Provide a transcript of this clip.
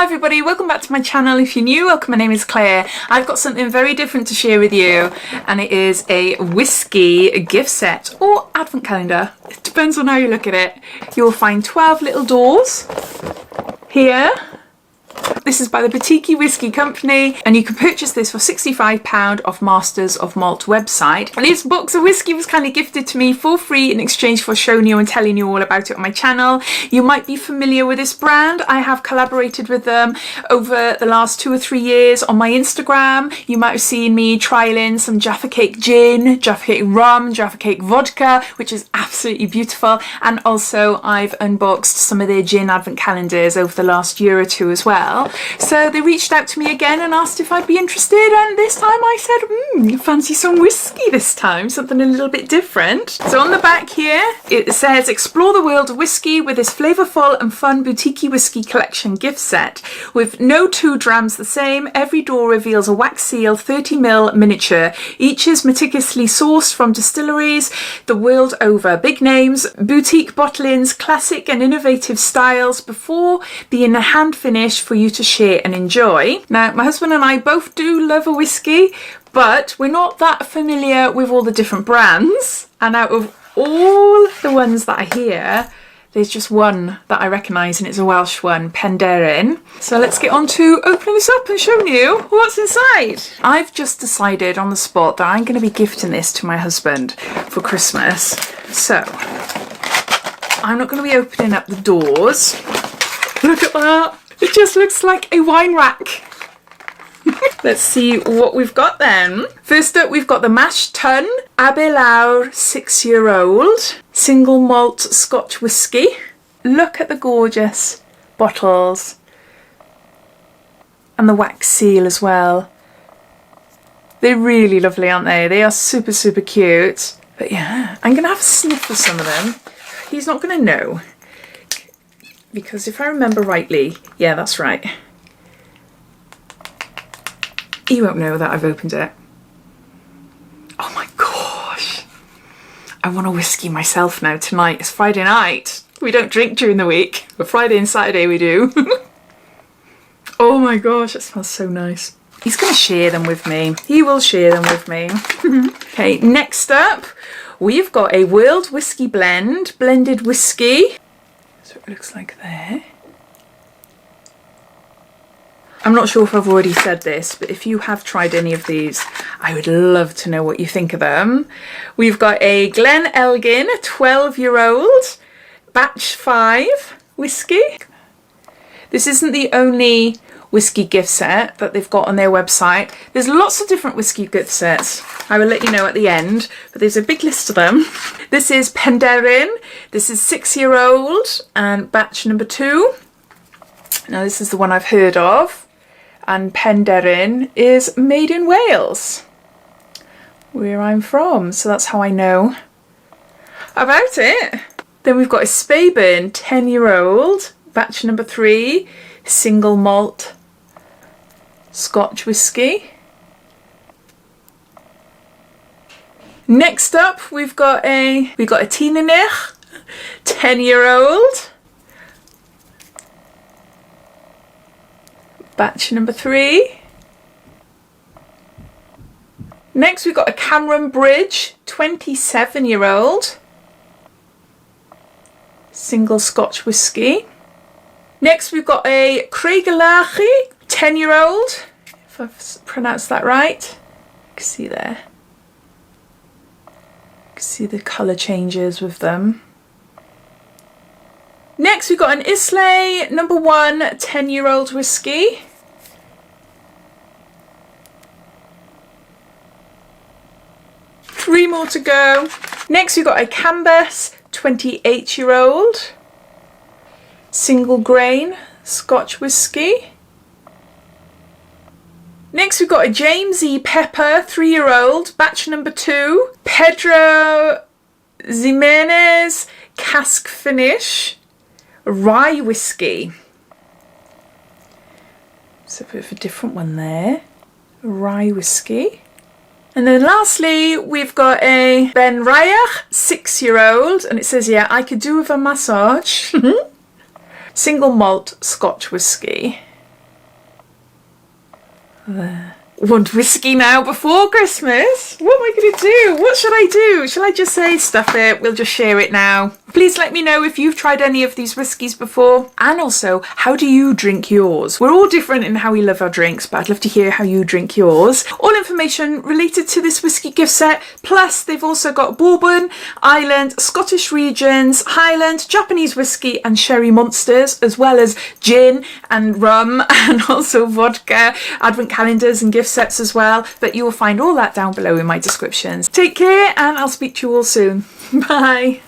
Hi everybody, welcome back to my channel. If you're new, welcome. My name is Claire. I've got something very different to share with you, and it is a whiskey gift set or advent calendar. It depends on how you look at it. You'll find 12 little doors here. This is by the Boutique-y Whisky Company, and you can purchase this for £65 off Masters of Malt website. And this box of whiskey was kindly gifted to me for free in exchange for showing you and telling you all about it on my channel. You might be familiar with this brand. I have collaborated with them over the last 2 or 3 years on my Instagram. You might have seen me trialing some Jaffa Cake gin, Jaffa Cake rum, Jaffa Cake vodka, which is absolutely beautiful. And also I've unboxed some of their gin advent calendars over the last year or two as well. So they reached out to me again and asked if I'd be interested, and this time I said, fancy some whiskey this time, something a little bit different. So on the back here it says, explore the world of whiskey with this flavourful and fun Boutique-y Whisky Collection gift set. With no two drams the same, every door reveals a wax seal 30mm miniature. Each is meticulously sourced from distilleries the world over. Big names, boutique bottlings, classic and innovative styles before being a hand finish for you to share and enjoy. Now, my husband and I both do love a whiskey, but we're not that familiar with all the different brands. And out of all the ones that I hear, there's just one that I recognise, and it's a Welsh one, Penderyn. So let's get on to opening this up and showing you what's inside. I've just decided on the spot that I'm going to be gifting this to my husband for Christmas. So I'm not going to be opening up the doors. Look at that. It just looks like a wine rack. Let's see what we've got then. First up, we've got the Mash Tun Balblair 6-year-old single malt Scotch whisky. Look at the gorgeous bottles and the wax seal as well. They're really lovely, aren't they? They are super, super cute. But yeah, I'm going to have a sniff of some of them. He's not going to know, because if I remember rightly, yeah, that's right. He won't know that I've opened it. Oh my gosh. I want a whiskey myself now tonight. It's Friday night. We don't drink during the week, but Friday and Saturday we do. Oh my gosh, it smells so nice. He's going to share them with me. He will share them with me. Okay, next up, we've got a World Whiskey Blend, blended whiskey. So it looks like there. I'm not sure if I've already said this, but if you have tried any of these, I would love to know what you think of them. We've got a Glen Elgin 12-year-old batch 5 whiskey. This isn't the only whiskey gift set that they've got on their website. There's lots of different whiskey gift sets. I will let you know at the end, but there's a big list of them. This is Penderyn. This is 6-year-old and batch number 2. Now this is the one I've heard of, and Penderyn is made in Wales, where I'm from, so that's how I know about it. Then we've got a Speyburn 10-year-old, batch number 3, single malt Scotch whisky. Next up, we've got a Tinanich 10-year-old, batch number 3. Next, we've got a Cameron Bridge 27-year-old single Scotch whisky. Next, we've got a Craigellachie 10-year-old, if I've pronounced that right. You can see there. You can see the colour changes with them. Next, we've got an Islay number 1 10-year-old whisky. Three more to go. Next, we've got a Cambus 28-year-old single grain Scotch whisky. Next, we've got a James E. Pepper 3-year-old batch number 2 Pedro Ximenez cask finish rye whisky. So a bit of a different one there. Rye whisky. And then lastly, we've got a Ben Rayach 6-year-old, and it says, yeah, I could do with a massage. Single malt Scotch whisky. There. Want whiskey now before Christmas? What am I going to do? What should I do? Shall I just say stuff it? We'll just share it now. Please let me know if you've tried any of these whiskies before. And also, how do you drink yours? We're all different in how we love our drinks, but I'd love to hear how you drink yours. All information related to this whiskey gift set. Plus, they've also got bourbon, Ireland, Scottish regions, Highland, Japanese whiskey and sherry monsters, as well as gin and rum and also vodka, advent calendars and gift sets as well, but you will find all that down below in my descriptions. Take care and I'll speak to you all soon. Bye.